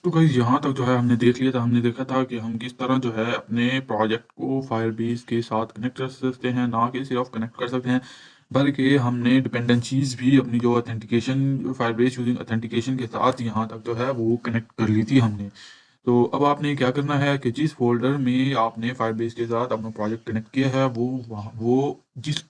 तो गाइस यहाँ तक जो है हमने देख लिया था, हमने देखा था कि हम किस तरह जो है अपने प्रोजेक्ट को फायरबेस के साथ कनेक्ट कर सकते हैं, ना कि सिर्फ कनेक्ट कर सकते हैं, बल्कि हमने डिपेंडेंसीज़ भी अपनी जो ऑथेंटिकेशन फायरबेस यूजिंग ऑथेंटिकेशन के साथ यहाँ तक जो है वो कनेक्ट कर ली थी हमने। तो अब आपने क्या करना है कि जिस फ़ोल्डर में आपने फायरबेस के साथ अपना प्रोजेक्ट कनेक्ट किया है, वो जिस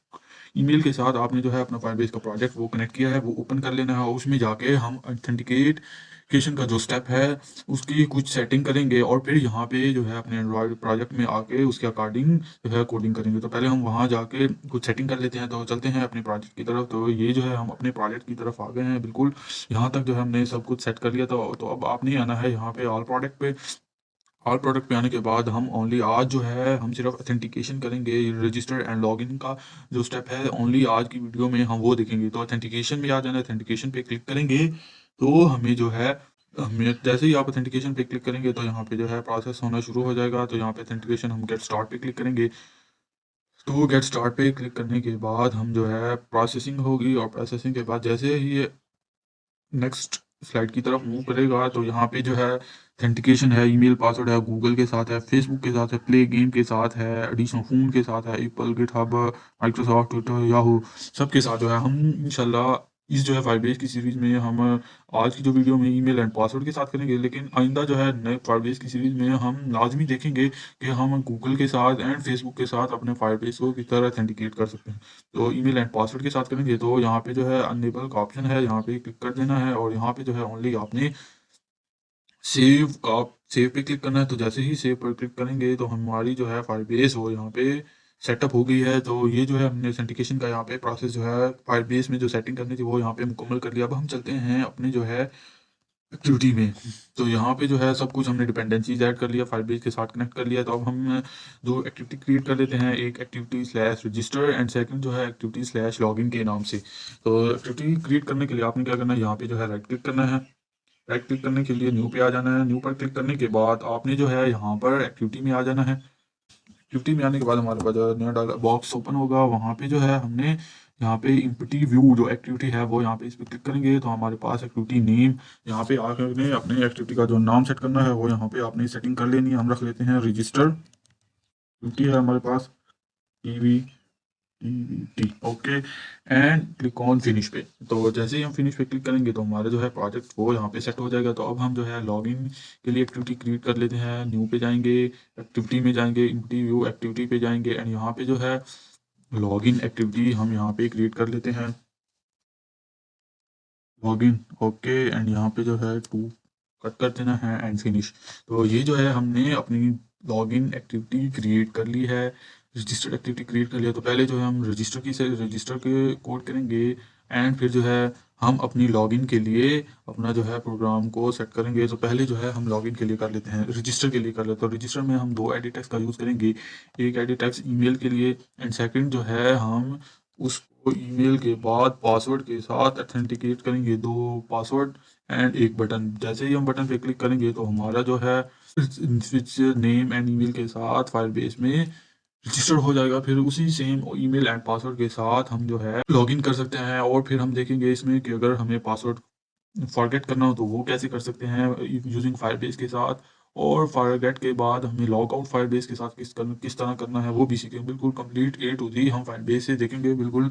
ईमेल के साथ आपने जो है अपना फायरबेस का प्रोजेक्ट वो कनेक्ट किया है, वो ओपन कर लेना है और उसमें जाके हम ऑथेंटिकेशन का जो स्टेप है, उसकी कुछ सेटिंग करेंगे और फिर यहाँ पे जो है अपने एंड्रॉयड प्रोजेक्ट में आके उसके अकॉर्डिंग जो है कोडिंग करेंगे। तो पहले हम वहाँ जाके कुछ सेटिंग कर लेते हैं, तो चलते हैं अपने प्रोजेक्ट की तरफ। तो ये जो है हम अपने प्रोजेक्ट की तरफ आ गए हैं बिल्कुल। यहाँ तक जो है हमने सब कुछ सेट कर लिया था, तो अब आपने आना है यहाँ पे ऑल प्रोडक्ट पे आने के बाद हम ओनली आज जो है हम सिर्फ ऑथेंटिकेशन करेंगे, रजिस्टर एंड लॉगिन का जो स्टेप है ओनली आज की वीडियो में हम वो देखेंगे। तो ऑथेंटिकेशन में आ जाना, ऑथेंटिकेशन पे क्लिक करेंगे तो हमें जो है हमें जैसे ही आप ऑथेंटिकेशन पे क्लिक करेंगे तो यहाँ पे जो है प्रोसेस होना शुरू हो जाएगा। तो यहाँ पे ऑथेंटिकेशन हम गेट स्टार्ट पे क्लिक करेंगे। तो गेट स्टार्ट पे क्लिक करने के बाद हम जो है प्रोसेसिंग होगी और प्रोसेसिंग के बाद जैसे ही ये नेक्स्ट स्लाइड की तरफ मूव करेगा तो यहाँ पे जो है ऑथेंटिकेशन है, ईमेल पासवर्ड है, गूगल के साथ है, फेसबुक के साथ है, प्ले गेम के साथ है, एडिशनल फ़ोन के साथ है, Apple, GitHub, Microsoft, Twitter, Yahoo सबके साथ जो है हम इंशाल्लाह इस जो है फाइवबेस की सीरीज़ में हम आज की जो वीडियो में ईमेल एंड पासवर्ड के साथ करेंगे, लेकिन आइंदा जो है नए फाइवबेस की सीरीज़ में हम लाजमी देखेंगे कि हम गूगल के साथ एंड फेसबुक के साथ अपने फाइवबेस को किस तरह ऑथेंटिकेट कर सकते हैं। तो ईमेल एंड पासवर्ड के साथ करेंगे तो यहाँ पे जो है अनेबल का ऑप्शन है, यहाँ पे क्लिक कर देना है और यहाँ पे जो है ओनली आपने सेव पे क्लिक करना है। तो जैसे ही सेव पर क्लिक करेंगे तो हमारी जो है फायरबेस वो यहाँ पे सेटअप हो गई है। तो ये जो है हमने ऑथेंटिकेशन का यहाँ पे प्रोसेस जो है फायरबेस में जो सेटिंग करनी थी वो यहाँ पे मुकम्मल कर लिया। अब हम चलते हैं अपने जो है एक्टिविटी में। तो यहाँ पे जो है सब कुछ हमने डिपेंडेंसीज ऐड कर लिया, फाइलबेस के साथ कनेक्ट कर लिया। तो अब हम दो एक्टिविटी क्रिएट कर लेते हैं, एक activity slash register and second जो है एक्टिविटी स्लैश लॉगिन के नाम से। तो एक्टिविटी क्रिएट करने के लिए आपने क्या करना है, यहाँ पे जो है राइट क्लिक करना है। राइट क्लिक करने के लिए न्यू पे आ जाना है। न्यू पर क्लिक करने के बाद आपने जो है यहाँ पर एक्टिविटी में आ जाना है। एक्टिविटी में आने के बाद हमारे पास जो नया डायलॉग बॉक्स ओपन होगा, वहाँ पे जो है हमने यहाँ पे इम्पटी व्यू जो एक्टिविटी है वो यहाँ पे इस पर क्लिक करेंगे तो हमारे पास एक्टिविटी नेम यहाँ पे आकर ने अपने एक्टिविटी का जो नाम सेट करना है वो यहाँ पे आपने सेटिंग कर लेनी है। हम रख लेते हैं रजिस्टर, एक्टिविटी है हमारे पास TV T okay and click on finish पे। तो जैसे ही हम फिनिश पे क्लिक करेंगे तो हमारा जो है प्रोजेक्ट वो यहाँ पे सेट हो जाएगा। तो अब हम जो है लॉगिन के लिए एक्टिविटी क्रिएट कर लेते हैं। न्यू पे जाएंगे, एक्टिविटी में जाएंगे, इम्पटी व्यू एक्टिविटी पे जाएंगे एंड यहाँ पे जो है लॉगिन एक्टिविटी हम यहाँ पे क्रिएट कर लेते हैं। लॉगिन ओके एंड यहाँ पे जो है टू कट कर देना है एंड फिनिश। तो ये जो है हमने अपनी लॉगिन एक्टिविटी क्रिएट कर ली है, रजिस्टर्ड एक्टिविटी क्रिएट कर लिया। तो पहले जो है हम रजिस्टर की से रजिस्टर के कोड करेंगे एंड फिर जो है हम अपनी लॉगिन के लिए अपना जो है प्रोग्राम को सेट करेंगे। तो पहले जो है हम लॉगिन के लिए कर लेते हैं, रजिस्टर के लिए कर लेते हैं। तो रजिस्टर में हम दो आईडी टैग्स का यूज़ करेंगे, एक आईडी टैग्स ईमेल के लिए एंड सेकंड जो है हम उसको ईमेल के बाद पासवर्ड के साथ ऑथेंटिकेट करेंगे, दो पासवर्ड एंड एक बटन। जैसे ही हम बटन पे क्लिक करेंगे तो हमारा जो है स्विच नेम एंड ईमेल के साथ फायरबेस में रजिस्टर हो जाएगा। फिर उसी सेम ईमेल एंड पासवर्ड के साथ हम जो है लॉगिन कर सकते हैं और फिर हम देखेंगे इसमें कि अगर हमें पासवर्ड फॉरगेट करना हो तो वो कैसे कर सकते हैं यूजिंग फायरबेस के साथ। और फॉरगेट के बाद हमें लॉग आउट फायरबेस के साथ किस तरह करना है वो भी सीखेंगे। बिल्कुल कंप्लीट ए टू जी हम फायरबेस से देखेंगे, बिल्कुल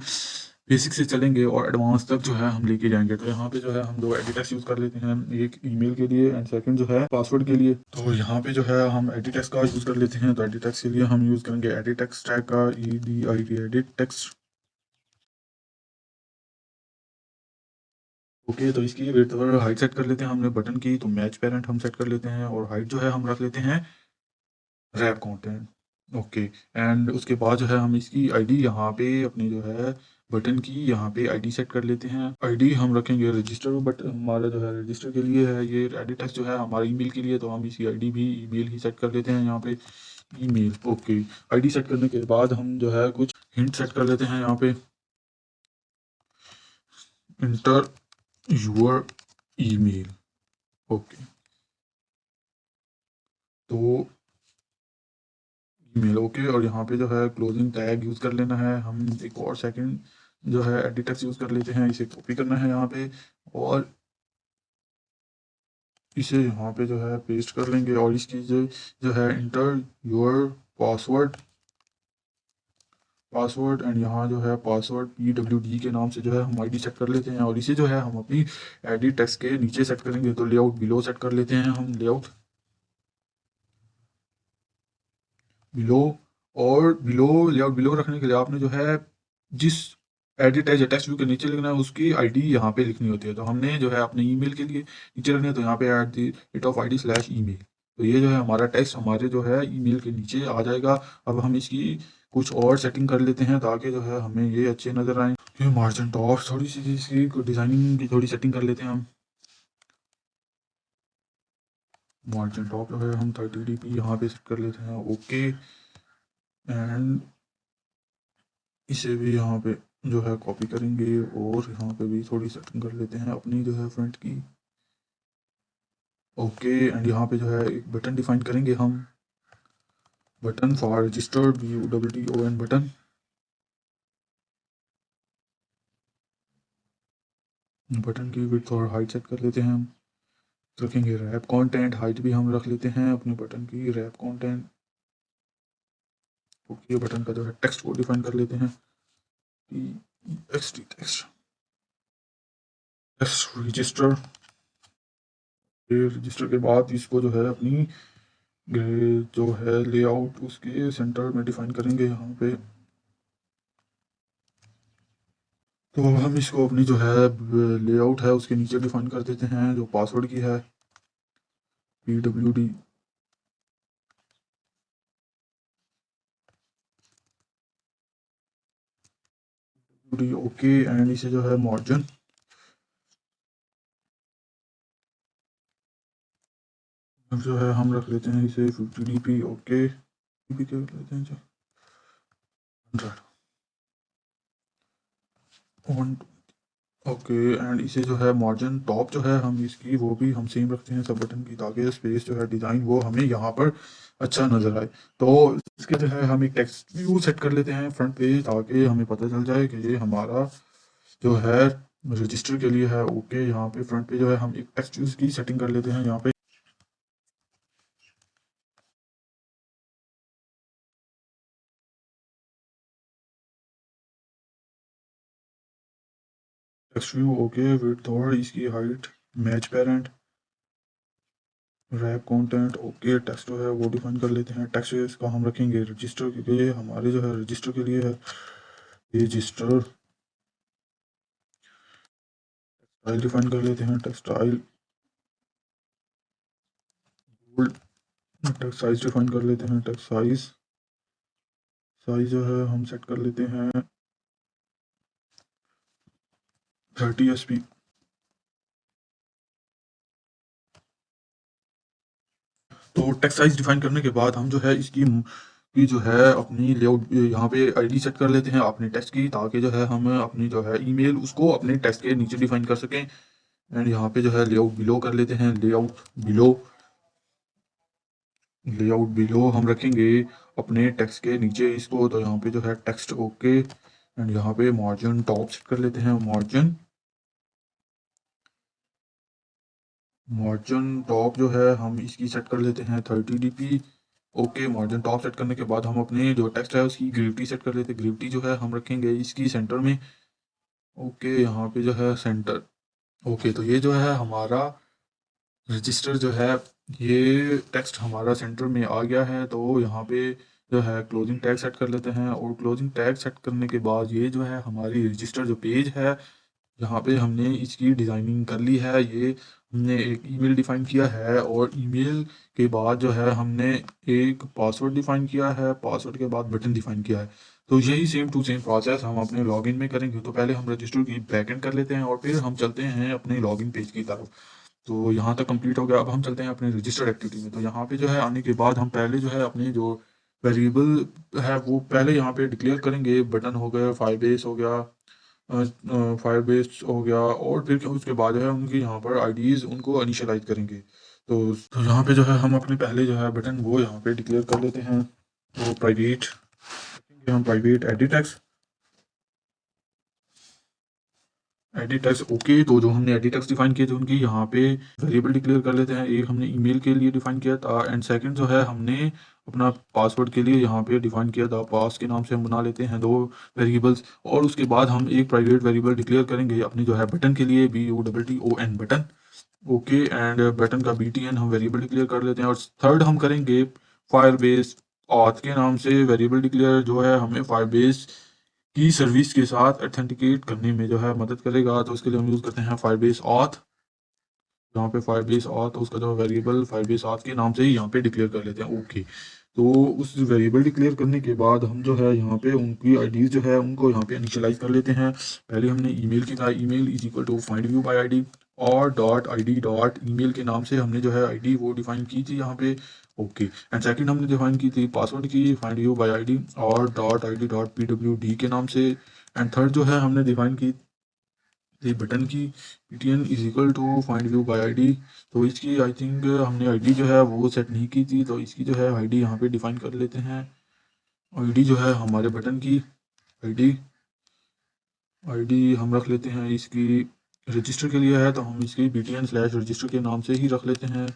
बेसिक से चलेंगे और एडवांस तक जो है हम लेके जाएंगे। तो यहाँ पे जो है हम दो एडिटेक्स यूज़ कर लेते हैं, एक ईमेल के लिए एंड सेकंड जो है पासवर्ड के लिए। तो यहाँ पे जो है हम एडिटेक्स का यूज़ कर लेते हैं। तो एडिटेक्स के लिए हम यूज़ करेंगे एडिटेक्स टैग का, EDIT एडिटेक्स ओके। तो इसकी विड्थ और हाइट सेट कर लेते हैं हमने बटन की, तो मैच पेरेंट हम सेट कर लेते हैं और हाइट जो है हम रख लेते हैं रैप कंटेंट ओके। एंड उसके बाद जो है हम इसकी आईडी यहाँ पे अपनी जो है बटन की यहाँ पे आईडी सेट कर लेते हैं। आईडी हम रखेंगे रजिस्टर, बट हमारा जो है रजिस्टर के लिए है, ये एडिट टेक्स्ट जो है हमारा ईमेल के लिए, तो हम इसकी आईडी भी ईमेल ही सेट कर लेते हैं यहाँ पे ईमेल ओके। आईडी सेट करने के बाद हम जो है कुछ हिंट सेट कर लेते हैं यहाँ पे, इंटर यूर ईमेल ओके। तो ईमेल ओके और यहाँ पे जो है क्लोजिंग टैग यूज़ कर लेना है। हम एक और सेकंड जो है एडिटेक्स यूज़ कर लेते हैं, इसे कॉपी करना है यहाँ पे और इसे यहाँ पे जो है पेस्ट कर लेंगे और इसकी जो है inter your password password and यहाँ जो है पासवर्ड PWD के नाम से जो है हम आईडी सेट कर लेते हैं और इसे जो है हम अपनी एडिट टेक्स्ट के नीचे सेट करेंगे। तो लेआउट बिलो सेट कर लेते हैं हम लेआउट बिलो और बिलो लेआउट बिलो रखने के लिए आपने जो है जिस एडिट एज टेक्स्ट व्यू के नीचे लिखना है उसकी आईडी यहाँ पे लिखनी होती है। तो हमने जो है अपने ईमेल के लिए नीचे रखना है तो यहाँ पे at the rate of ID/email। तो ये जो है हमारा टेक्स्ट हमारे जो है ईमेल के नीचे आ जाएगा। अब हम इसकी कुछ और सेटिंग कर लेते हैं ताकि जो है हमें ये अच्छे नज़र आए। ये मार्जिन टॉप थोड़ी सी इसकी डिज़ाइनिंग की थोड़ी सेटिंग कर लेते हैं हम। मार्जिन टॉप जो है हम 30 dp यहाँ पे सेट कर लेते हैं। ओके एंड इसे भी यहाँ पे जो है कॉपी करेंगे और यहाँ पे भी थोड़ी सेटिंग कर लेते हैं अपनी जो है फ्रंट की। ओके एंड यहाँ पे जो है एक बटन डिफाइन करेंगे हम button for register BUTTON button. Button की विड्थ और हाइट सेट कर लेते हैं हम। रखेंगे रैप कंटेंट हाइट भी हम रख लेते हैं अपने बटन की रैप कंटेंट। ओके बटन का जो है टेक्स्ट को डिफाइन कर लेते हैं टेक्स्ट रजिस्टर। रजिस्टर के बाद इसको जो है अपनी जो है लेआउट उसके सेंटर में डिफाइन करेंगे यहाँ पे। तो हम इसको अपनी जो है लेआउट है उसके नीचे डिफाइन कर देते हैं जो पासवर्ड की है PWD। ओके एंड इसे जो है मार्जिन जो है हम रख लेते हैं इसे 50 dp। ओके dp क्या रख लेते हैं जो 100 ओके एंड इसे जो है मार्जिन टॉप जो है हम इसकी वो भी हम सेम रखते हैं सब बटन की ताकि स्पेस जो है डिज़ाइन वो हमें यहाँ पर अच्छा नज़र आए। तो इसके जो है हम एक टेक्स्ट व्यू सेट कर लेते हैं फ्रंट पे ताकि हमें पता चल जाए कि ये हमारा जो है रजिस्टर के लिए है। ओके यहाँ पे फ्रंट पे जो है हम एक टेक्स्ट व्यू की सेटिंग कर लेते हैं यहाँ पे। टेक्स्ट व्यू ओके विड्थ और इसकी height match parent wrap content okay text जो है वो डिफाइन कर लेते हैं। टेक्स्ट इसका हम रखेंगे रजिस्टर के लिए हमारे जो है रजिस्टर के लिए है रजिस्टर स्टाइल डिफाइन कर लेते हैं टेक्सटाइल टेक्स्ट साइज डिफाइन कर लेते हैं टेक्स्ट साइज साइज जो है हम सेट कर लेते हैं 30 SP। तो टेक्स्ट साइज डिफाइन करने के बाद हम जो है इसकी की जो है अपनी लेआउट यहाँ पे आईडी सेट कर लेते हैं अपने टेक्स्ट की ताकि जो है हम अपनी जो है ईमेल उसको अपने टेक्स्ट के नीचे डिफाइन कर सकें। एंड यहाँ पे जो है लेआउट बिलो कर लेते हैं लेआउट बिलो हम रखेंगे अपने टेक्स्ट के नीचे इसको। तो यहाँ पे जो है टेक्स्ट ओके एंड यहाँ पे मार्जिन टॉप सेट कर लेते हैं मार्जिन टॉप जो है हम इसकी सेट कर लेते हैं 30 dp। Okay margin top set करने के बाद हम अपने जो टेक्स्ट है उसकी ग्रेविटी सेट कर लेते हैं ग्रेविटी जो है हम रखेंगे इसकी सेंटर में। ओके यहाँ पे जो है सेंटर ओके तो ये जो है हमारा रजिस्टर जो है ये टेक्स्ट हमारा सेंटर में आ गया है। तो यहाँ पे जो है क्लोजिंग टैग सेट कर लेते हैं और क्लोजिंग टैग सेट करने के बाद ये जो है हमारी रजिस्टर जो पेज है यहाँ पे हमने इसकी डिज़ाइनिंग कर ली है। ये हमने एक ईमेल डिफ़ाइन किया है और ईमेल के बाद जो है हमने एक पासवर्ड डिफ़ाइन किया है पासवर्ड के बाद बटन डिफ़ाइन किया है। तो यही सेम टू सेम प्रोसेस हम अपने लॉगिन में करेंगे। तो पहले हम रजिस्टर की बैकएंड कर लेते हैं और फिर हम चलते हैं अपने लॉगिन पेज की तरफ। तो यहाँ तक कंप्लीट हो गया। अब हम चलते हैं अपने रजिस्टर्ड एक्टिविटी में। तो यहाँ पे जो है आने के बाद हम पहले जो है अपने जो वेरिएबल है वो पहले यहाँ पे डिक्लेयर करेंगे बटन हो गया फायरबेस हो गया फायरबेस हो गया और फिर उसके बाद जो है उनकी यहाँ पर आईडीज़ उनको इनिशियलाइज करेंगे। तो यहाँ पे जो है हम अपने पहले जो है बटन वो यहाँ पे डिक्लेयर कर लेते हैं। तो प्राइवेट हम private edit text edit text okay, तो जो हमने एडिट टेक्स्ट डिफाइन किए थे उनकी यहाँ पे वेरिएबल डिक्लेयर कर लेते हैं। एक हमने ईमेल के लिए डिफाइन किया था एंड सेकंड जो है हमने अपना पासवर्ड के लिए यहाँ पे डिफाइन किया था। पास के नाम से हम बना लेते हैं दो वेरिएबल्स, और उसके बाद हम एक प्राइवेट वेरिएबल डिक्लेयर करेंगे अपनी जो है बटन के लिए, BUTTON button. Okay, and button का BTN हम वेरिएबल डिक्लेयर कर लेते हैं। और थर्ड हम करेंगे फायरबेस ऑथ के नाम से वेरिएबल डिक्लेयर, जो है हमें फायरबेस की सर्विस के साथ ऑथेंटिकेट करने में जो है मदद करेगा। तो उसके लिए हम यूज़ करते हैं फायरबेस ऑथ। यहाँ पे फायरबेस ऑथ, उसका जो वेरिएबल फायरबेस ऑथ के नाम से ही यहाँ पे डिक्लेयर कर लेते हैं। ओके, तो उस वेरिएबल डिक्लेयर करने के बाद हम जो है यहाँ पे उनकी आईडीज जो है उनको यहाँ पे इनिशियलाइज कर लेते हैं। पहले हमने ईमेल की था, email is equal to find view by ID, और डॉट आईडी डॉट ईमेल के नाम से हमने जो है आईडी वो डिफाइन की थी यहाँ पे। ओके, एंड सेकंड हमने डिफाइन की थी पासवर्ड की, फाइंड व्यू बाय आईडी और डॉट आईडी डॉट PWD के नाम से। एंड थर्ड जो है हमने डिफाइन की थी बटन की, BTN is equal to find view by ID. तो इसकी आई थिंक हमने आईडी जो है वो सेट नहीं की थी, तो इसकी जो है आईडी यहाँ पे डिफाइन कर लेते हैं। आईडी जो है हमारे बटन की आईडी आईडी हम रख लेते हैं इसकी रजिस्टर के लिए है, तो हम इसकी BTN/रजिस्टर के नाम से ही रख लेते हैं,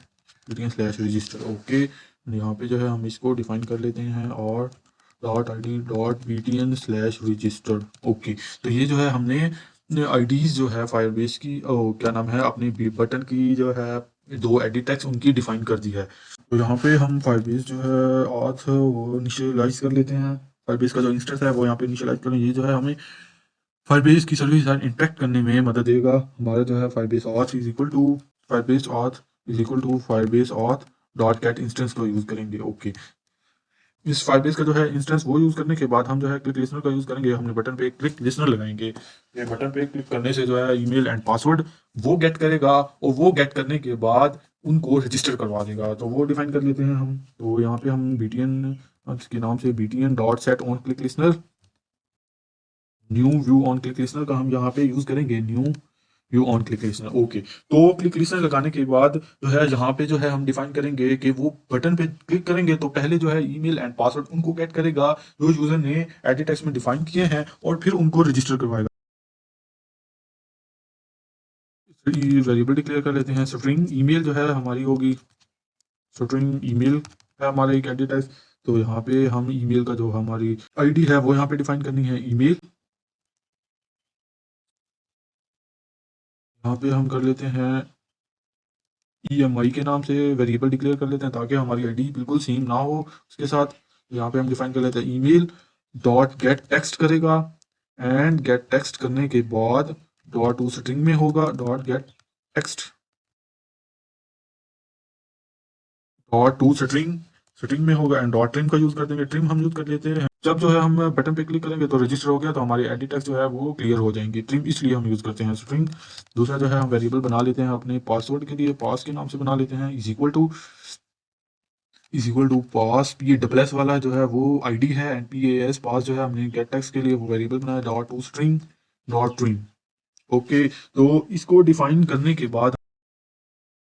BTN/रजिस्टर। ओके, यहाँ पे जो है हम इसको डिफाइन कर लेते हैं और डॉट आईडी डॉट BTN/रजिस्टर। ओके, तो ये जो है हमने आईडीज जो है फायरबेस की क्या नाम है अपने बटन की जो है दो एडिट टैग्स उनकी डिफाइन कर दी है। तो यहाँ पे हम फायरबेस जो है ऑथ वो इनिशियलाइज कर लेते हैं। फायरबेस का जो इंस्टेंस है वो यहाँ पे इनिशियलाइज करें। ये जो है हमें फायरबेस की सर्विस इंटरेक्ट करने में मदद देगा। हमारा जो है Firebase auth is equal to Firebase auth is equal to Firebase auth dot get instance को यूज़ करेंगे। ओके, इस फायरबेस का जो है इंस्टेंस वो यूज़ करने के बाद हम जो है क्लिक लिसनर का यूज़ करेंगे। हमने बटन पे क्लिक लिसनर लगाएंगे। ये बटन पे क्लिक करने से जो है ईमेल एंड पासवर्ड वो गेट करेगा, और वो गेट करने के बाद उनको रजिस्टर करवा देगा। तो वो डिफाइन कर लेते हैं हम। तो यहाँ पे हम BTN के नाम से BTN dot set on click listener, new view on click listener का हम यहाँ पे यूज़ करेंगे, new view on click listener. Okay, तो क्लिक लिसनर लगाने के बाद जो है यहाँ पे जो है हम डिफाइन करेंगे कि वो बटन पे क्लिक करेंगे तो पहले जो है ईमेल एंड पासवर्ड उनको गेट करेगा जो यूजर ने एडिट टेक्स्ट में डिफाइन किए हैं, और फिर उनको रजिस्टर करवाएगा। वेरिएबल डिक्लेयर कर लेते हैं। स्ट्रिंग ईमेल जो है हमारी होगी, स्ट्रिंग ईमेल है हमारा एक एडिट टेक्स्ट। तो यहाँ पे हम ईमेल का जो हमारी आईडी है वो यहाँ पे डिफाइन करनी है, ईमेल। यहाँ पे हम कर लेते हैं EMI के नाम से वेरिएबल डिक्लेयर कर लेते हैं ताकि हमारी आईडी बिल्कुल सेम ना हो उसके साथ। यहाँ पे हम डिफाइन कर लेते हैं ईमेल डॉट गेट टेक्स्ट करेगा, एंड गेट टेक्स्ट करने के बाद डॉट टू स्ट्रिंग में होगा, dot gate text dot to string string में होगा, एंड डॉट ट्रिम का यूज कर देंगे। ट्रिम हम यूज कर लेते हैं जब जो है हम बटन पे क्लिक करेंगे तो रजिस्टर हो गया तो हमारी एडिट टेक्स्ट जो है वो क्लियर हो जाएंगी। ट्रिम इसलिए हम यूज करते हैं स्ट्रिंग। दूसरा जो है हम वेरिएबल बना लेते हैं अपने पासवर्ड के लिए, पास के नाम से बना लेते हैं, इज इक्वल टू पास, ये डबल एस वाला जो है वो आईडी है, एंड PAS पास जो है हमने गेट टेक्स्ट के लिए वो वेरिएबल बनाया, dot to string dot trim. Okay, तो इसको डिफाइन करने के बाद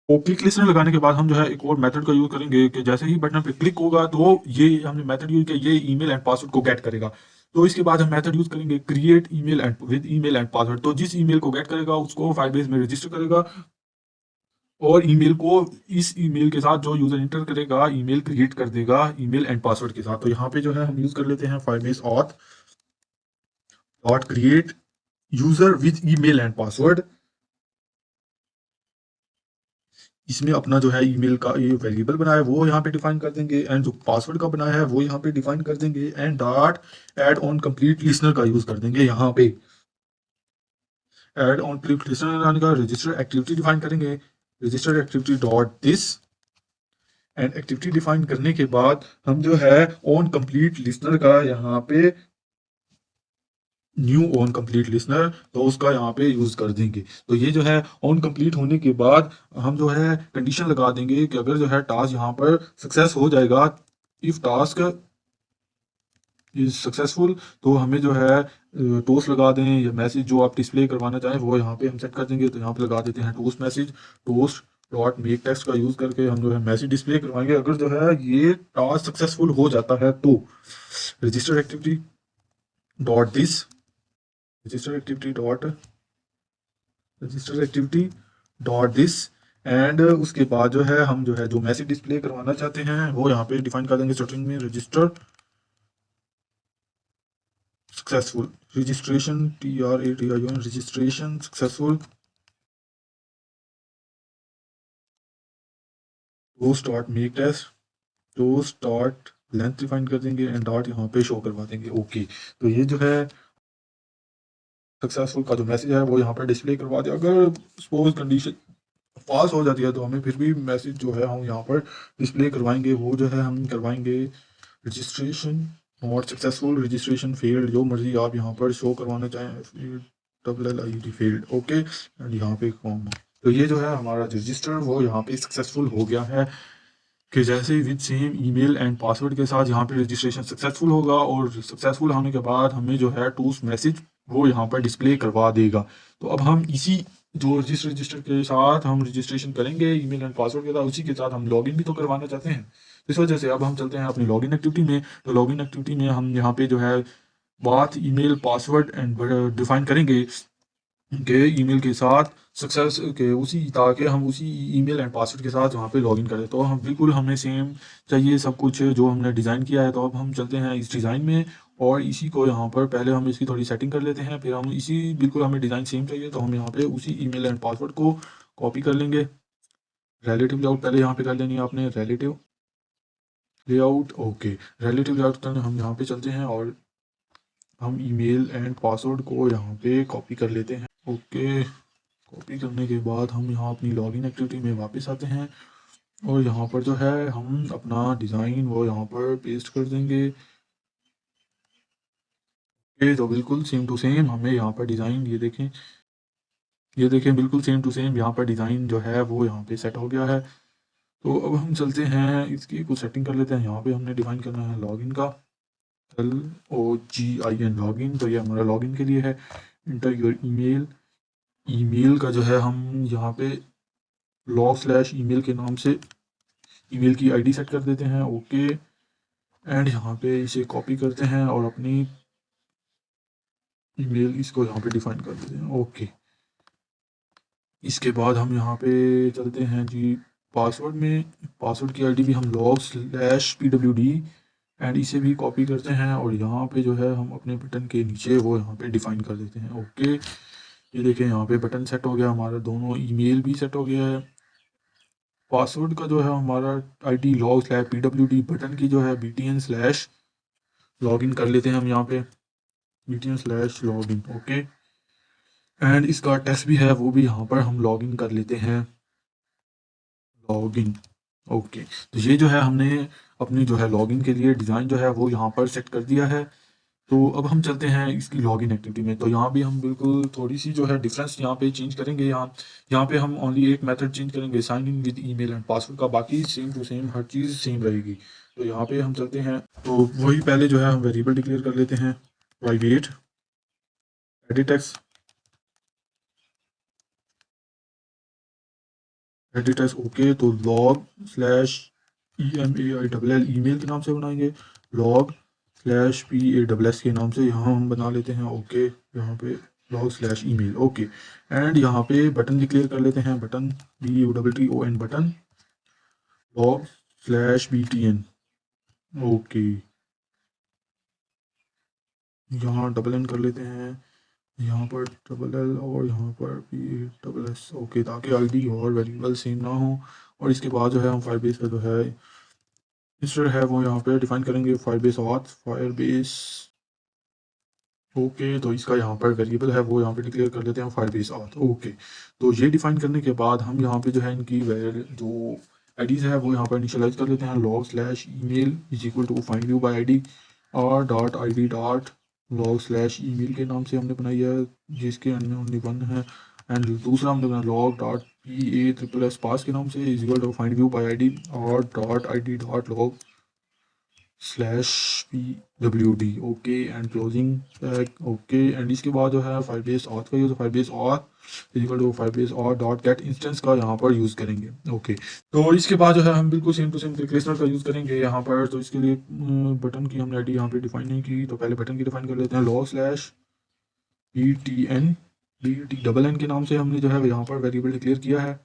वो क्लिक लिस्टनर लगाने के बाद हम जो है एक और मेथड का यूज करेंगे कि जैसे ही बटन पे क्लिक होगा तो ये हमने मेथड यूज किया, ये ईमेल एंड पासवर्ड को गेट करेगा। तो इसके बाद हम मेथड यूज करेंगे create email and with email and password. तो जिस ईमेल को गेट करेगा उसको फायरबेस में रजिस्टर करेगा, और ईमेल को इस ईमेल के साथ जो यूजर इंटर करेगा ईमेल क्रिएट कर देगा ईमेल एंड पासवर्ड के साथ। तो यहाँ पे जो है हम यूज कर लेते हैं Firebase auth dot create user with email and password. इसमें अपना जो है ईमेल का ये वेरिएबल बनाया है वो यहाँ पे डिफाइन कर देंगे, एंड जो पासवर्ड का बनाया है वो यहाँ पे डिफाइन कर देंगे, and dot add on complete listener का यूज कर देंगे। यहाँ पे ऐड ऑन कंप्लीट लिसनर लगाने का रजिस्टर एक्टिविटी डिफाइन करेंगे, register activity dot this, and activity define करने के बाद हम जो है ऑन कंप्लीट लिसनर का यहाँ पे न्यू ऑन कंप्लीट लिसनर, तो उसका यहाँ पे यूज कर देंगे। तो ये जो है ऑन कंप्लीट होने के बाद हम जो है कंडीशन लगा देंगे कि अगर जो है टास्क यहाँ पर सक्सेस हो जाएगा, इफ टास्क इज सक्सेसफुल, तो हमें जो है टोस्ट लगा दें, या मैसेज जो आप डिस्प्ले करवाना चाहें वो यहाँ पे हम सेट कर देंगे। तो यहाँ पे लगा देते हैं toast message, toast dot make text का यूज करके हम जो है मैसेज डिस्प्ले करवाएंगे अगर जो है ये टास्क सक्सेसफुल हो जाता है। तो register activity dot this, register activity dot register activity dot this. And उसके बाद जो है हम जो है जो मैसेज डिस्प्ले करवाना चाहते हैं वो यहाँ पे डिफाइन कर देंगे स्ट्रिंग में, register successful registration, TRATION registration successful toast make text, toast length define कर देंगे एंड डॉट यहाँ पे शो करवा देंगे। ओके, तो ये जो है सक्सेसफुल का जो मैसेज है वो यहाँ पर डिस्प्ले करवा दिया। अगर सपोज कंडीशन पास हो जाती है तो हमें फिर भी मैसेज जो है हम यहाँ पर डिस्प्ले करवाएंगे, वो जो है हम करवाएंगे रजिस्ट्रेशन और सक्सेसफुल, रजिस्ट्रेशन फेल्ड, जो मर्जी आप यहाँ पर शो करवाना चाहें, LLID फेल्ड। ओके, एंड यहाँ पे कॉमा। तो ये जो है हमारा रजिस्टर वो यहाँ पे सक्सेसफुल हो गया है कि जैसे ही with same email and password के साथ यहाँ पे रजिस्ट्रेशन सक्सेसफुल होगा और सक्सेसफुल होने के बाद हमें जो है टूस मैसेज वो यहाँ पर डिस्प्ले करवा देगा। तो अब हम इसी जो रजिस्टर के साथ हम रजिस्ट्रेशन करेंगे ईमेल एंड पासवर्ड के साथ, उसी के साथ हम लॉगिन भी तो करवाना चाहते हैं। इस वजह से अब हम चलते हैं अपनी लॉगिन एक्टिविटी में। तो लॉगिन एक्टिविटी में हम यहाँ पे जो है बात ईमेल पासवर्ड एंड डिफाइन करेंगे के ईमेल के साथ सक्सेस के उसी, ताकि हम उसी ईमेल एंड पासवर्ड के साथ वहाँ पे लॉगिन करें। तो हम बिल्कुल हमें सेम चाहिए सब कुछ जो हमने डिज़ाइन किया है। तो अब हम चलते हैं इस डिज़ाइन में और इसी को यहाँ पर पहले हम इसकी थोड़ी सेटिंग कर लेते हैं, फिर हम इसी बिल्कुल हमें डिज़ाइन सेम चाहिए तो हम यहाँ पे उसी ईमेल एंड पासवर्ड को कॉपी कर लेंगे। रिलेटिव लेआउट पहले यहाँ पे कर लेनी है आपने, relative layout. Okay, relative layout करने हम यहाँ पे चलते हैं और हम ईमेल एंड पासवर्ड को यहाँ पे कॉपी कर लेते हैं। ओके, कॉपी करने के बाद हम यहाँ अपनी लॉगिन एक्टिविटी में वापस आते हैं और यहाँ पर जो है हम अपना डिज़ाइन वो यहाँ पर पेस्ट कर देंगे। ओके, तो बिल्कुल सेम टू सेम हमें यहाँ पर डिज़ाइन, ये देखें बिल्कुल सेम टू सेम यहाँ पर डिज़ाइन जो है वो यहाँ पे सेट हो गया है। तो अब हम चलते हैं इसकी कुछ सेटिंग कर लेते हैं। यहाँ पे हमने डिफाइन करना है लॉगिन का, LOGIN लॉगिन। तो ये हमारा लॉगिन के लिए है। इंटर योर ईमेल, ईमेल का जो है हम यहाँ पे log/email के नाम से ईमेल की आईडी सेट कर देते हैं। ओके, एंड यहाँ पे इसे कॉपी करते हैं और अपनी ईमेल इसको यहाँ पे डिफाइन कर देते हैं। ओके, इसके बाद हम यहाँ पे चलते हैं जी पासवर्ड में। पासवर्ड की आईडी भी हम log/pwd एंड इसे भी कॉपी करते हैं और यहाँ पे जो है हम अपने बटन के नीचे वो यहाँ पे डिफाइन कर देते हैं। ओके, ये देखें यहाँ पे बटन सेट हो गया हमारा, दोनों ईमेल भी सेट हो गया है। पासवर्ड का जो है हमारा आईडी log/pwd, बटन की जो है btn/login कर लेते हैं हम यहाँ पे, btn/login। ओके, एंड इसका टेस्ट भी है वो भी यहाँ पर हम लॉगिन कर लेते हैं, लॉगिन। ओके, तो ये जो है हमने अपनी जो है लॉगिन के लिए डिज़ाइन जो है वो यहाँ पर सेट कर दिया है। तो अब हम चलते हैं इसकी लॉगिन एक्टिविटी में। तो यहाँ भी हम बिल्कुल थोड़ी सी जो है डिफरेंस यहाँ पे चेंज करेंगे। यहाँ पे हम ओनली एक मेथड चेंज करेंगे, sign in with email and password का, बाकी सेम टू सेम हर चीज़ सेम रहेगी। तो यहाँ पे हम चलते हैं, तो वही पहले जो है हम वेरिएबल डिक्लेयर कर लेते हैं, प्राइवेट एडिटेक्स। ओके, तो log/email ईमेल के नाम से बनाएंगे, log/PASS के नाम से यहाँ हम बना लेते हैं। ओके, यहाँ पे log/email। ओके, एंड यहाँ पे बटन डिक्लेयर कर लेते हैं, button BUTTON button, log/BTN। Okay, यहाँ डबल एन कर लेते हैं, यहाँ पर LL और यहाँ पर PASS। ओके, ताकि आईडी और वेरिएबल सेम ना हो। और इसके बाद जो है हम फायरबेस का जो है रजिस्टर है वो यहाँ पे डिफाइन करेंगे, फायरबेस ऑथ, फायरबेस। ओके, तो इसका यहाँ पर वेरिएबल है वो यहाँ पे डिक्लेयर कर लेते हैं, फायरबेस ऑथ। ओके, तो ये डिफाइन करने के बाद हम यहाँ पे जो है इनकी जो आईडीज है वो यहाँ पर इनिशियलाइज कर लेते हैं, log/email is equal to find view by ID और .id.log/email के नाम से हमने बनाई है, जिसके अंदर ओनली वन है। एंड दूसरा हमने बनाया log.PASS पास के नाम से is equal to find view by ID और .id.log/pwd। Okay, and closing tag. Okay, and इसके बाद जो है फायरबेस ऑथ का use, Firebase auth equal to Firebase auth dot get instance का यहाँ पर यूज़ करेंगे। ओके, तो इसके बाद जो है हम बिल्कुल सेम टू सेम रिप्लेसमेंट का यूज़ करेंगे यहाँ पर। तो इसके लिए बटन की हमने आईडी यहाँ पे डिफाइन नहीं की, तो पहले बटन की डिफाइन कर लेते हैं, log/btn BTNN के नाम से हमने जो है यहाँ पर वेरिएबल डिक्लेयर किया है,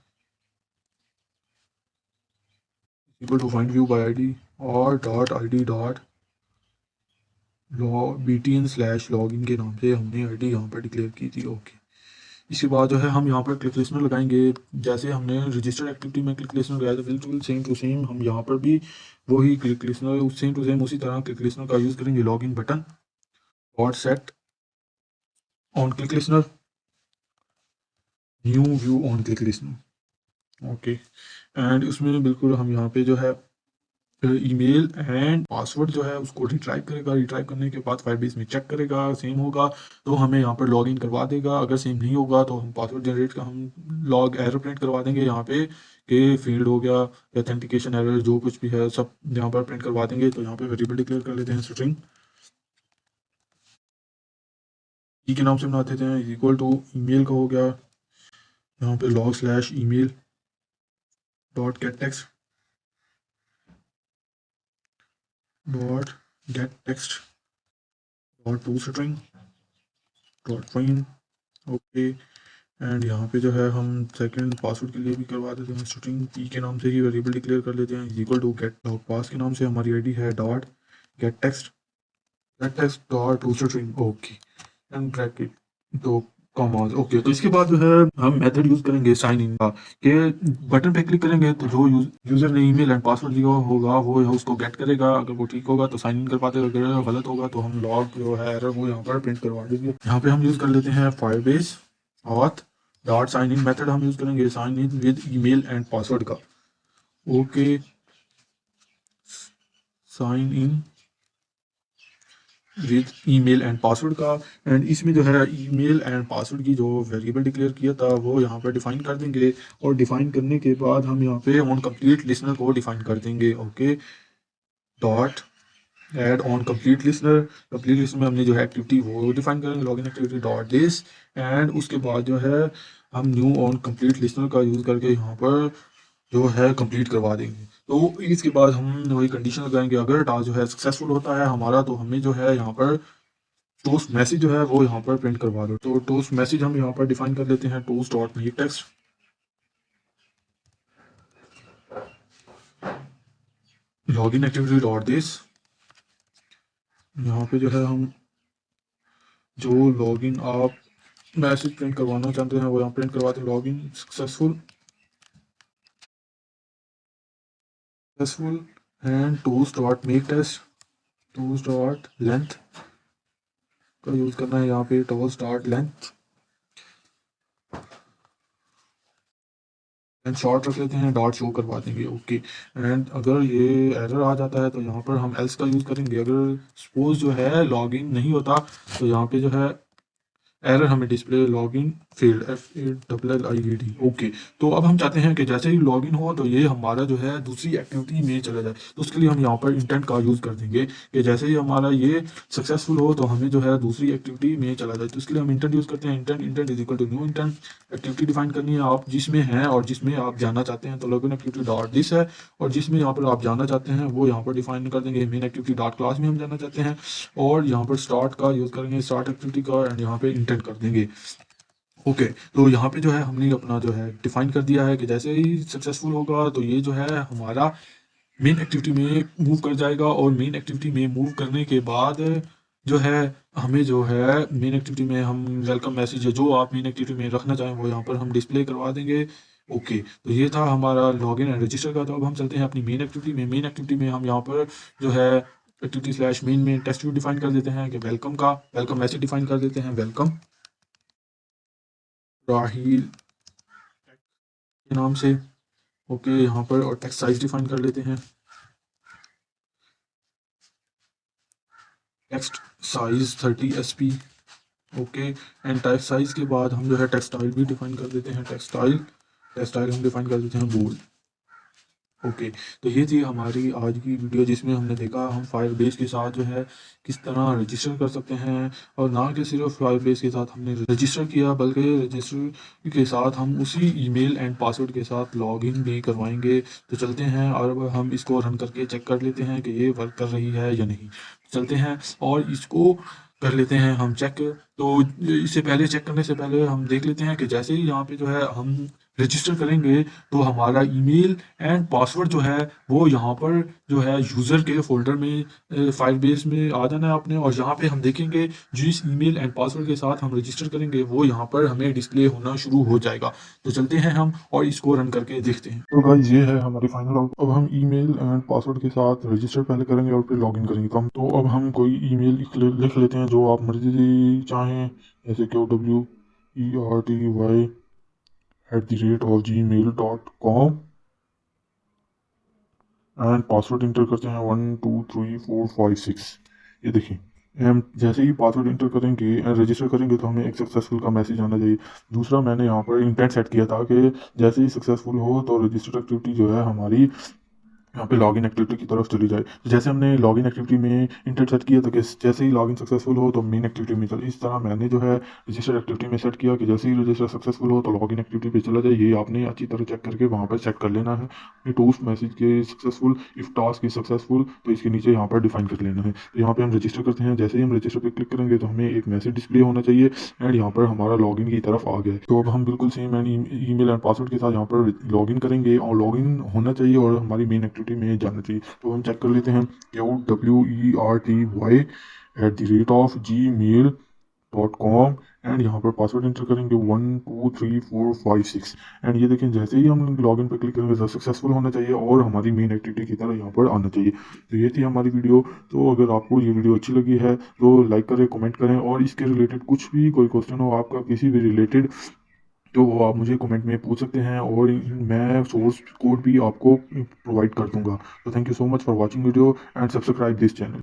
equal to find view by ID और डॉट आईडी डॉट BTN/लॉगिन के नाम से हमने आईडी यहाँ पर डिक्लेयर की थी। ओके, इसके बाद जो है हम यहाँ पर क्लिक लिस्टनर लगाएंगे। जैसे हमने रजिस्टर एक्टिविटी में क्लिक लिस्टनर लगाया था, बिल्कुल सेम टू सेम हम यहाँ पर भी वही click listener same to same उसी तरह क्लिक लिस्टनर का यूज़ करेंगे। लॉगिन बटन और set on click listener, new view on click listener. Okay, and उसमें बिल्कुल हम यहाँ पे जो है ईमेल एंड पासवर्ड जो है उसको रिट्राइव करेगा। रिट्राइव करने के बाद फायरबेस में चेक करेगा, सेम होगा तो हमें यहाँ पर लॉगिन करवा देगा। अगर सेम नहीं होगा तो हम पासवर्ड जनरेट का हम लॉग एरर प्रिंट करवा देंगे यहाँ पे कि फील्ड हो गया, ऑथेंटिकेशन एरर जो कुछ भी है सब यहाँ पर प्रिंट करवा देंगे। तो यहाँ पे वेरिएबल डिक्लेयर कर लेते हैं स्ट्रिंग की के नाम से बनाते थे, इक्वल टू ईमेल का हो गया यहाँ पे log/email dot gate text dot gate text dot to string dot fine. Okay, and यहाँ पे जो है हम सेकंड पासवर्ड के लिए भी करवा देते हैं स्ट्रिंग पी के नाम से ही वेरिएबल डिक्लेयर कर लेते हैं, इक्वल टू गेट लॉग पास के नाम से हमारी आईडी है dot gate text dot to string. Okay, and bracket तो कॉमास। ओके, तो इसके बाद जो है हम मेथड यूज करेंगे साइन इन का, कि बटन पे क्लिक करेंगे तो जो यूजर ने ईमेल एंड पासवर्ड दिया होगा वो उसको गेट करेगा। अगर वो ठीक होगा तो साइन इन कर पाते हैं, अगर गलत होगा तो हम लॉग जो है एरर वो यहाँ पर प्रिंट करवा देंगे। यहाँ पे हम यूज कर लेते हैं Firebase auth dot sign in method हम यूज करेंगे sign in with email and password का। Okay, sign in with email and password का, एंड इसमें जो है ईमेल एंड पासवर्ड की जो वेरिएबल डिक्लेयर किया था वो यहाँ पर डिफाइन कर देंगे। और डिफाइन करने के बाद हम यहाँ पे ऑन कंप्लीट लिसनर को डिफाइन कर देंगे। Okay, dot add on complete listener, complete listener में हमने जो है एक्टिविटी वो डिफाइन करेंगे login activity dot this, and उसके बाद जो है हम न्यू ऑन कंप्लीट लिसनर का यूज़ करके यहाँ पर जो है कंप्लीट करवा देंगे। तो इसके बाद हम वही कंडीशन लगाएंगे, अगर टास्क जो है सक्सेसफुल होता है हमारा तो हमें जो है यहाँ पर टोस्ट मैसेज जो है वो यहाँ पर प्रिंट करवा दो। तो टोस्ट मैसेज हम यहाँ पर डिफाइन कर लेते हैं toast dot make text login activity dot this. यहाँ पे जो है हम जो लॉगिन आप मैसेज प्रिंट करवाना चाहते हैं वो यहाँ प्रिंट करवाते हैं, login successful and toast dot make text toast dot length का यूज़ करना है यहाँ पे, toast dot length and short रख लेते हैं, डॉट शो करवा देंगे। ओके, एंड अगर ये एरर आ जाता है तो यहाँ पर हम एल्स का यूज़ करेंगे। अगर सपोज जो है लॉगिन नहीं होता तो यहाँ पे जो है एरर हमें display login field FALLIED। Okay, तो अब हम चाहते हैं कि जैसे ही लॉगिन हो तो ये हमारा जो है दूसरी एक्टिविटी में चला जाए। तो उसके लिए हम यहाँ पर इंटेंट का यूज़ कर देंगे कि जैसे ही हमारा ये सक्सेसफुल हो तो हमें जो है दूसरी एक्टिविटी में चला जाए। तो इसके लिए हम इंटेंट यूज़ करते हैं, intent is equal to new intent. Activity define करनी है आप जिसमें हैं और जिसमें आप जाना चाहते हैं, तो लॉगिन एक्टिविटी डॉट दिस है, और जिसमें यहाँ पर आप जाना चाहते हैं वो यहाँ पर डिफाइन कर देंगे। मेन एक्टिविटी डॉट क्लास में हम जाना चाहते हैं और यहाँ पर स्टार्ट का यूज़ करेंगे, स्टार्ट एक्टिविटी का, एंड यहाँ पे इंटेंट कर देंगे। ओके, तो यहाँ पे जो है हमने अपना जो है डिफाइन कर दिया है कि जैसे ही सक्सेसफुल होगा तो ये जो है हमारा मेन एक्टिविटी में मूव कर जाएगा, और मेन एक्टिविटी में मूव करने के बाद जो है हमें जो है मेन एक्टिविटी में हम वेलकम मैसेज जो आप मेन एक्टिविटी में रखना चाहें वो यहाँ पर हम डिस्प्ले करवा देंगे। ओके, तो ये था हमारा लॉगिन एंड रजिस्टर का। तो अब हम चलते हैं अपनी मेन एक्टिविटी में। मेन एक्टिविटी में हम यहाँ पर जो है एक्टिविटी/मेन में टेस्ट डिफाइन कर देते हैं कि वेलकम का वेलकम मैसेज डिफाइन कर देते हैं, वेलकम राहील के नाम से। ओके, यहाँ पर और टेक्स्ट साइज डिफाइन कर लेते हैं, text size 30 SP। Okay, and text size के बाद हम जो है टेक्स्ट स्टाइल भी डिफाइन कर देते हैं, टेक्स्ट स्टाइल हम डिफाइन कर देते हैं बोल्ड। ओके, तो ये थी हमारी आज की वीडियो जिसमें हमने देखा हम फायरबेस के साथ जो है किस तरह रजिस्टर कर सकते हैं, और ना कि सिर्फ फायरबेस के साथ हमने रजिस्टर किया बल्कि रजिस्टर के साथ हम उसी ईमेल एंड पासवर्ड के साथ लॉगिन भी करवाएंगे। तो चलते हैं और अब हम इसको रन करके चेक कर लेते हैं कि ये वर्क कर रही है या नहीं। चलते हैं और इसको कर लेते हैं हम चेक। तो इससे पहले चेक करने से पहले हम देख लेते हैं कि जैसे ही यहाँ पे जो है हम रजिस्टर करेंगे तो हमारा ईमेल एंड पासवर्ड जो है वो यहाँ पर जो है यूज़र के फ़ोल्डर में फायरबेस में आ जाना है आपने, और यहाँ पे हम देखेंगे जिस ईमेल एंड पासवर्ड के साथ हम रजिस्टर करेंगे वो यहाँ पर हमें डिस्प्ले होना शुरू हो जाएगा। तो चलते हैं हम और इसको रन करके देखते हैं। तो गाइस ये है हमारी फाइनल आउट। अब हम ईमेल एंड पासवर्ड के साथ रजिस्टर पहले करेंगे और फिर लॉगिन करेंगे। तो अब हम कोई ईमेल लिख लेते हैं जो आप मर्जी चाहें, जैसे कि WERTY@gmail.com एंड पासवर्ड इंटर करते हैं 123456। ये देखिए, हम जैसे ही पासवर्ड इंटर करेंगे एंड रजिस्टर करेंगे तो हमें एक सक्सेसफुल का मैसेज आना चाहिए। दूसरा, मैंने यहाँ पर इंटेंट सेट किया था कि जैसे ही सक्सेसफुल हो तो रजिस्टर एक्टिविटी जो है हमारी यहाँ पे लॉगिन एक्टिविटी की तरफ चली जाए। तो जैसे हमने लॉगिन एक्टिविटी में इंटर सेट किया था कि जैसे ही लॉगिन सक्सेसफुल हो तो मेन एक्टिविटी में चले, इस तरह मैंने जो है रजिस्टर एक्टिविटी में सेट किया कि जैसे ही रजिस्टर सक्सेसफुल हो तो लॉगिन एक्टिविटी पे चला जाए। ये आपने अच्छी तरह चेक करके वहाँ पर सेट कर लेना है। अपने टूस्ट मैसेज के successful, if task is successful, तो इसके नीचे यहाँ पर डिफाइन कर लेना है। तो यहाँ पे हम रजिस्टर करते हैं। जैसे ही हम रजिस्टर पे क्लिक करेंगे तो हमें एक मैसेज डिस्प्ले होना चाहिए एंड यहाँ पर हमारा लॉगिन की तरफ आ गया है। तो अब हम बिल्कुल same and email and password के साथ यहाँ पर लॉगिन करेंगे और लॉगिन होना चाहिए और हमारी मेन एक्टिविटी में जाना चाहिए। तो हम चेक कर लेते हैं WERTY@gmail.com एंड यहाँ पर पासवर्ड इंटर करेंगे 123456 एंड ये देखें, जैसे ही हम लॉगिन पर क्लिक करेंगे तो सक्सेसफुल होना चाहिए और हमारी मेन एक्टिविटी की तरह यहाँ पर आना चाहिए। तो ये थी हमारी वीडियो। तो अगर आपको ये वीडियो अच्छी लगी है तो लाइक करें, कमेंट करें, और इसके रिलेटेड कुछ भी कोई क्वेश्चन हो आपका किसी भी रिलेटेड, तो वो आप मुझे कमेंट में पूछ सकते हैं और मैं सोर्स कोड भी आपको प्रोवाइड कर दूंगा। तो thank you so much for watching video and subscribe this channel.